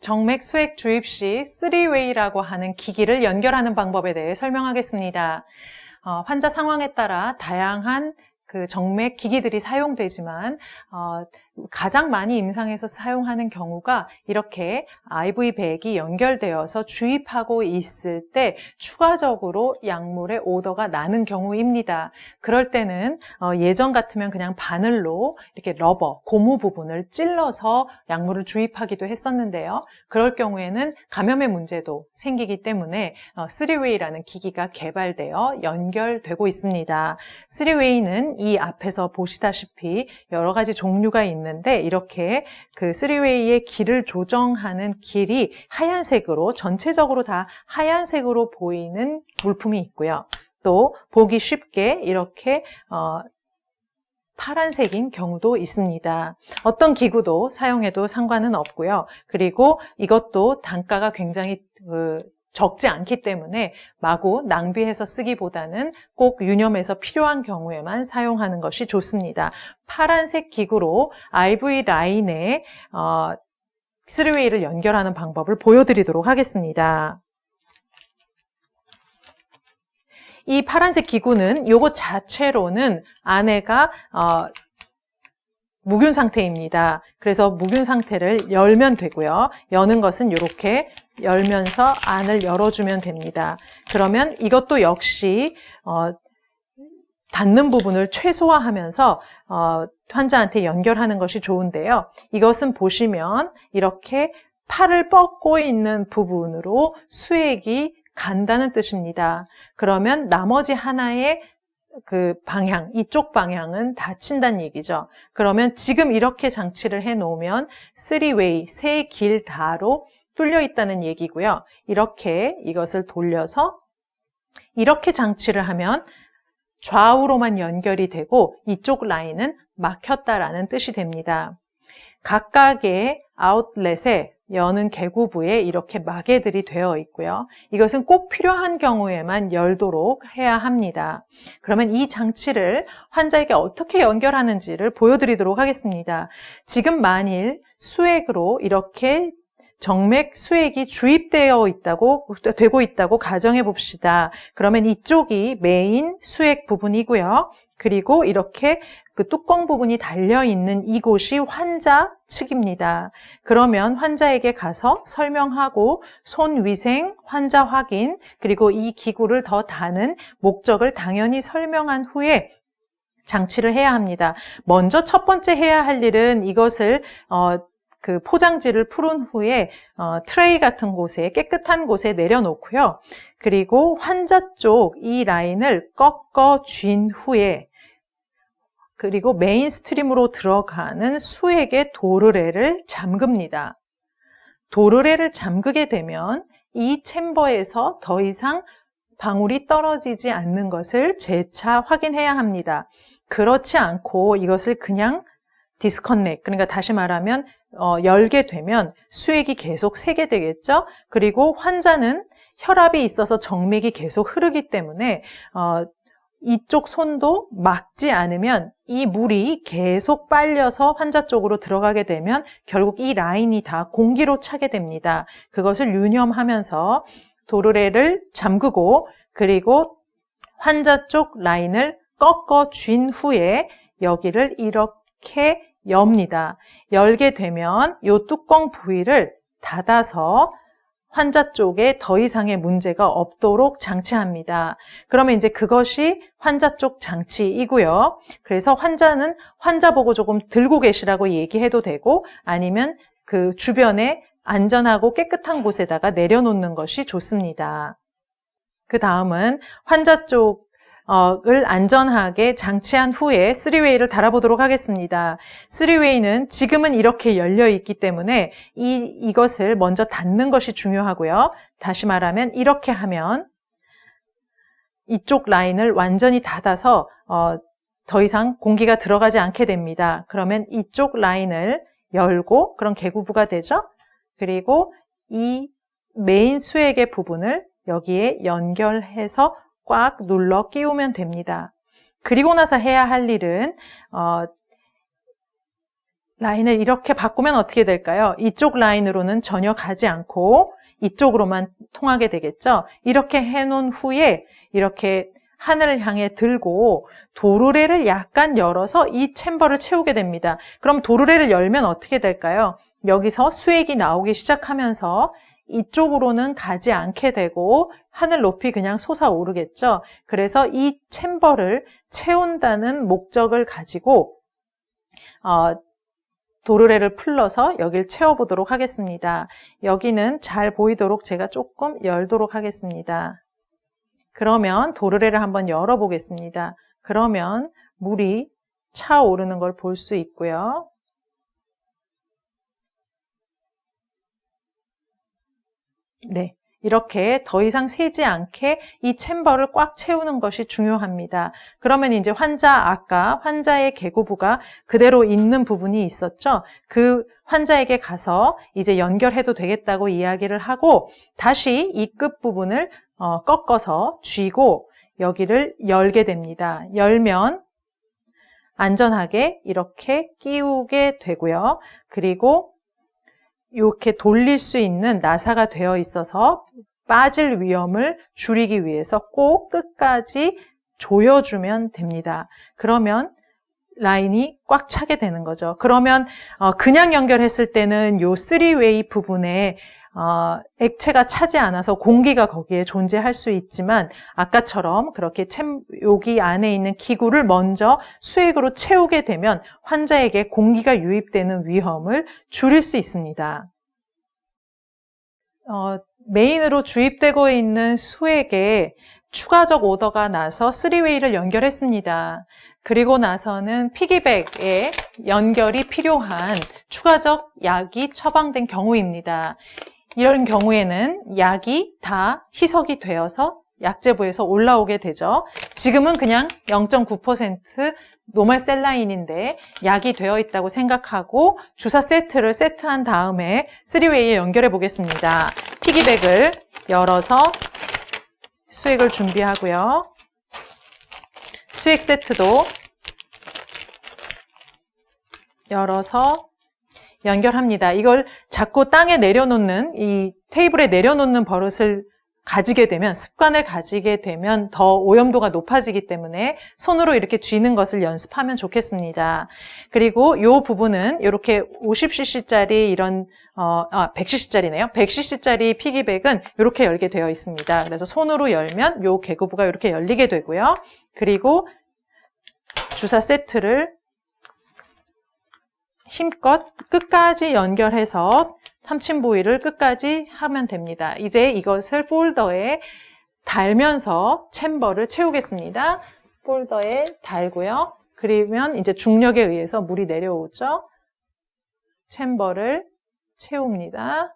정맥 수액 주입 시 3웨이라고 하는 기기를 연결하는 방법에 대해 설명하겠습니다. 환자 상황에 따라 다양한 정맥 기기들이 사용되지만 가장 많이 임상에서 사용하는 경우가 이렇게 IV 백이 연결되어서 주입하고 있을 때 추가적으로 약물의 오더가 나는 경우입니다. 그럴 때는 예전 같으면 그냥 바늘로 이렇게 러버, 고무 부분을 찔러서 약물을 주입하기도 했었는데요. 그럴 경우에는 감염의 문제도 생기기 때문에 3웨이라는 기기가 개발되어 연결되고 있습니다. 3웨이는 이 앞에서 보시다시피 여러 가지 종류가 있는데 이렇게 그 3웨이의 길을 조정하는 길이 하얀색으로 전체적으로 다 하얀색으로 보이는 물품이 있고요. 또 보기 쉽게 이렇게 파란색인 경우도 있습니다. 어떤 기구도 사용해도 상관은 없고요. 그리고 이것도 단가가 굉장히 적지 않기 때문에 마구 낭비해서 쓰기보다는 꼭 유념해서 필요한 경우에만 사용하는 것이 좋습니다. 파란색 기구로 IV 라인에 3웨이를 연결하는 방법을 보여드리도록 하겠습니다. 이 파란색 기구는 요것 자체로는 안에가 무균 상태입니다. 그래서 무균 상태를 열면 되고요. 여는 것은 이렇게 열면서 안을 열어주면 됩니다. 그러면 이것도 역시 닿는 부분을 최소화하면서 환자한테 연결하는 것이 좋은데요. 이것은 보시면 이렇게 팔을 뻗고 있는 부분으로 수액이 간다는 뜻입니다. 그러면 나머지 하나의 방향, 이쪽 방향은 닫힌다는 얘기죠. 그러면 지금 이렇게 장치를 해 놓으면 3웨이, 세 길 다로 뚫려 있다는 얘기고요. 이렇게 이것을 돌려서 이렇게 장치를 하면 좌우로만 연결이 되고 이쪽 라인은 막혔다라는 뜻이 됩니다. 각각의 아웃렛에 여는 개구부에 이렇게 마개들이 되어 있고요. 이것은 꼭 필요한 경우에만 열도록 해야 합니다. 그러면 이 장치를 환자에게 어떻게 연결하는지를 보여드리도록 하겠습니다. 지금 만일 수액으로 이렇게 정맥 수액이 주입되어 되고 있다고 가정해 봅시다. 그러면 이쪽이 메인 수액 부분이고요. 그리고 이렇게 뚜껑 부분이 달려있는 이곳이 환자 측입니다. 그러면 환자에게 가서 설명하고 손위생, 환자 확인, 그리고 이 기구를 더 다는 목적을 당연히 설명한 후에 장치를 해야 합니다. 먼저 첫 번째 해야 할 일은 이것을 포장지를 풀은 후에 트레이 같은 곳에 깨끗한 곳에 내려놓고요. 그리고 환자 쪽 이 라인을 꺾어 쥔 후에 그리고 메인 스트림으로 들어가는 수액의 도르래를 잠급니다. 도르래를 잠그게 되면 이 챔버에서 더 이상 방울이 떨어지지 않는 것을 재차 확인해야 합니다. 그렇지 않고 이것을 그냥 디스커넥, 그러니까 다시 말하면 열게 되면 수액이 계속 새게 되겠죠. 그리고 환자는 혈압이 있어서 정맥이 계속 흐르기 때문에 이쪽 손도 막지 않으면 이 물이 계속 빨려서 환자 쪽으로 들어가게 되면 결국 이 라인이 다 공기로 차게 됩니다. 그것을 유념하면서 도르래를 잠그고 그리고 환자 쪽 라인을 꺾어 쥔 후에 여기를 이렇게 엽니다. 열게 되면 이 뚜껑 부위를 닫아서 환자 쪽에 더 이상의 문제가 없도록 장치합니다. 그러면 이제 그것이 환자 쪽 장치이고요. 그래서 환자는 환자 보고 조금 들고 계시라고 얘기해도 되고 아니면 그 주변에 안전하고 깨끗한 곳에다가 내려놓는 것이 좋습니다. 그 다음은 환자 쪽을 안전하게 장치한 후에 3웨이를 달아보도록 하겠습니다. 3웨이는 지금은 이렇게 열려 있기 때문에 이것을 먼저 닫는 것이 중요하고요. 다시 말하면 이렇게 하면 이쪽 라인을 완전히 닫아서 더 이상 공기가 들어가지 않게 됩니다. 그러면 이쪽 라인을 열고 그런 개구부가 되죠. 그리고 이 메인 수액의 부분을 여기에 연결해서 꽉 눌러 끼우면 됩니다. 그리고 나서 해야 할 일은 라인을 이렇게 바꾸면 어떻게 될까요? 이쪽 라인으로는 전혀 가지 않고 이쪽으로만 통하게 되겠죠? 이렇게 해놓은 후에 이렇게 하늘을 향해 들고 도르래를 약간 열어서 이 챔버를 채우게 됩니다. 그럼 도르래를 열면 어떻게 될까요? 여기서 수액이 나오기 시작하면서 이쪽으로는 가지 않게 되고 하늘 높이 그냥 솟아오르겠죠. 그래서 이 챔버를 채운다는 목적을 가지고 도르래를 풀러서 여길 채워보도록 하겠습니다. 여기는 잘 보이도록 제가 조금 열도록 하겠습니다. 그러면 도르래를 한번 열어보겠습니다. 그러면 물이 차오르는 걸 볼 수 있고요. 네, 이렇게 더 이상 새지 않게 이 챔버를 꽉 채우는 것이 중요합니다. 그러면 이제 아까 환자의 계고부가 그대로 있는 부분이 있었죠. 그 환자에게 가서 이제 연결해도 되겠다고 이야기를 하고 다시 이 끝부분을 꺾어서 쥐고 여기를 열게 됩니다. 열면 안전하게 이렇게 끼우게 되고요. 그리고 이렇게 돌릴 수 있는 나사가 되어 있어서 빠질 위험을 줄이기 위해서 꼭 끝까지 조여주면 됩니다. 그러면 라인이 꽉 차게 되는 거죠. 그러면 그냥 연결했을 때는 요 3웨이 부분에 액체가 차지 않아서 공기가 거기에 존재할 수 있지만 아까처럼 그렇게 여기 안에 있는 기구를 먼저 수액으로 채우게 되면 환자에게 공기가 유입되는 위험을 줄일 수 있습니다. 메인으로 주입되고 있는 수액에 추가적 오더가 나서 3웨이를 연결했습니다. 그리고 나서는 피기백에 연결이 필요한 추가적 약이 처방된 경우입니다. 이런 경우에는 약이 다 희석이 되어서 약제부에서 올라오게 되죠. 지금은 그냥 0.9% 노멀 셀라인인데 약이 되어 있다고 생각하고 주사 세트를 세트한 다음에 3웨이에 연결해 보겠습니다. 피기백을 열어서 수액을 준비하고요. 수액 세트도 열어서 연결합니다. 이걸 자꾸 땅에 내려놓는, 이 테이블에 내려놓는 버릇을 가지게 되면, 습관을 가지게 되면 더 오염도가 높아지기 때문에 손으로 이렇게 쥐는 것을 연습하면 좋겠습니다. 그리고 이 부분은 이렇게 50cc짜리 이런 100cc짜리네요. 100cc짜리 피기백은 이렇게 열게 되어 있습니다. 그래서 손으로 열면 이 계고부가 이렇게 열리게 되고요. 그리고 주사 세트를 힘껏 끝까지 연결해서 삼침 부위를 끝까지 하면 됩니다. 이제 이것을 폴더에 달면서 챔버를 채우겠습니다. 폴더에 달고요. 그러면 이제 중력에 의해서 물이 내려오죠. 챔버를 채웁니다.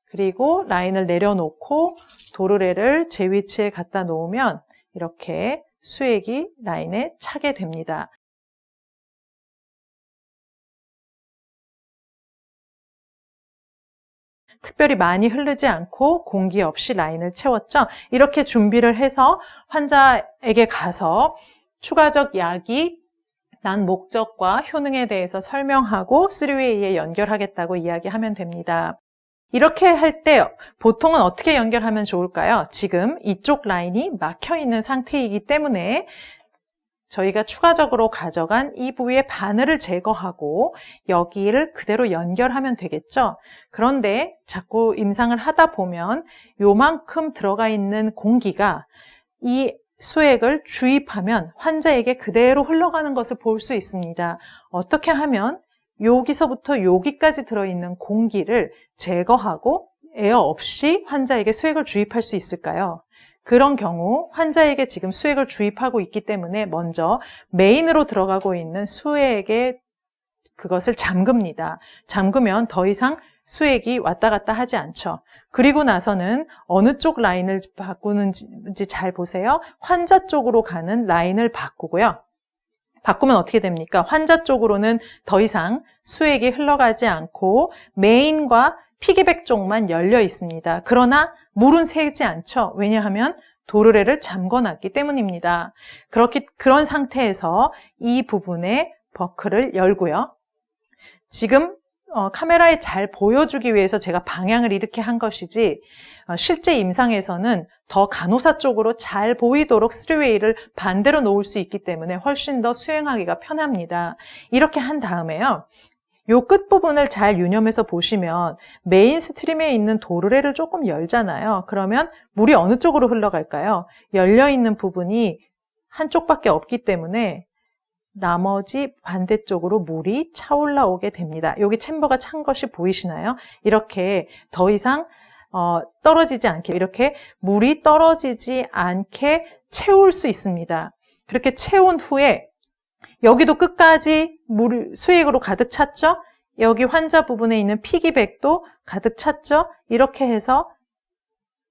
그리고 라인을 내려놓고 도르래를 제 위치에 갖다 놓으면 이렇게 수액이 라인에 차게 됩니다. 특별히 많이 흐르지 않고 공기 없이 라인을 채웠죠. 이렇게 준비를 해서 환자에게 가서 추가적 약이 난 목적과 효능에 대해서 설명하고 3웨이에 연결하겠다고 이야기하면 됩니다. 이렇게 할 때 보통은 어떻게 연결하면 좋을까요? 지금 이쪽 라인이 막혀 있는 상태이기 때문에 저희가 추가적으로 가져간 이 부위의 바늘을 제거하고 여기를 그대로 연결하면 되겠죠. 그런데 자꾸 임상을 하다 보면 요만큼 들어가 있는 공기가 이 수액을 주입하면 환자에게 그대로 흘러가는 것을 볼 수 있습니다. 어떻게 하면 여기서부터 여기까지 들어있는 공기를 제거하고 에어 없이 환자에게 수액을 주입할 수 있을까요? 그런 경우 환자에게 지금 수액을 주입하고 있기 때문에 먼저 메인으로 들어가고 있는 수액에 그것을 잠깁니다. 잠그면 더 이상 수액이 왔다 갔다 하지 않죠. 그리고 나서는 어느 쪽 라인을 바꾸는지 잘 보세요. 환자 쪽으로 가는 라인을 바꾸고요. 바꾸면 어떻게 됩니까? 환자 쪽으로는 더 이상 수액이 흘러가지 않고 메인과 피기백 쪽만 열려 있습니다. 그러나 물은 새지 않죠. 왜냐하면 도르래를 잠궈놨기 때문입니다. 그런 상태에서 이 부분에 버클을 열고요. 지금 카메라에 잘 보여주기 위해서 제가 방향을 이렇게 한 것이지 실제 임상에서는 더 간호사 쪽으로 잘 보이도록 3웨이를 반대로 놓을 수 있기 때문에 훨씬 더 수행하기가 편합니다. 이렇게 한 다음에요. 요 끝부분을 잘 유념해서 보시면 메인 스트림에 있는 도르래를 조금 열잖아요. 그러면 물이 어느 쪽으로 흘러갈까요? 열려있는 부분이 한쪽밖에 없기 때문에 나머지 반대쪽으로 물이 차올라오게 됩니다. 여기 챔버가 찬 것이 보이시나요? 이렇게 더 이상 떨어지지 않게, 이렇게 물이 떨어지지 않게 채울 수 있습니다. 그렇게 채운 후에 여기도 끝까지 수액으로 가득 찼죠? 여기 환자 부분에 있는 피기백도 가득 찼죠? 이렇게 해서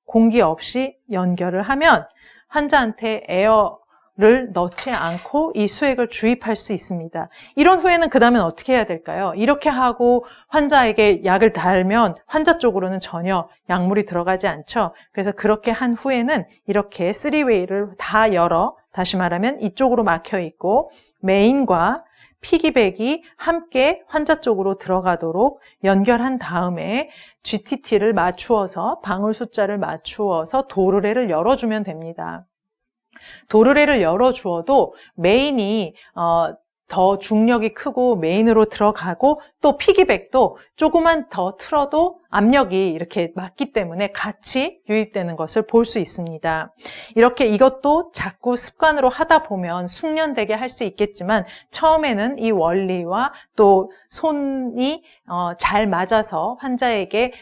공기 없이 연결을 하면 환자한테 에어를 넣지 않고 이 수액을 주입할 수 있습니다. 이런 후에는 그 다음엔 어떻게 해야 될까요? 이렇게 하고 환자에게 약을 달면 환자 쪽으로는 전혀 약물이 들어가지 않죠. 그래서 그렇게 한 후에는 이렇게 3웨이를 다 열어, 다시 말하면 이쪽으로 막혀 있고 메인과 피기백이 함께 환자 쪽으로 들어가도록 연결한 다음에 GTT를 맞추어서 방울 숫자를 맞추어서 도르래를 열어주면 됩니다. 도르래를 열어주어도 메인이 더 중력이 크고 메인으로 들어가고 또 피기백도 조금만 더 틀어도 압력이 이렇게 맞기 때문에 같이 유입되는 것을 볼 수 있습니다. 이렇게 이것도 자꾸 습관으로 하다 보면 숙련되게 할 수 있겠지만 처음에는 이 원리와 또 손이 잘 맞아서 환자에게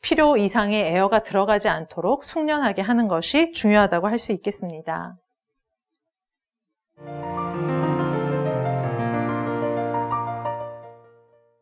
필요 이상의 에어가 들어가지 않도록 숙련하게 하는 것이 중요하다고 할 수 있겠습니다.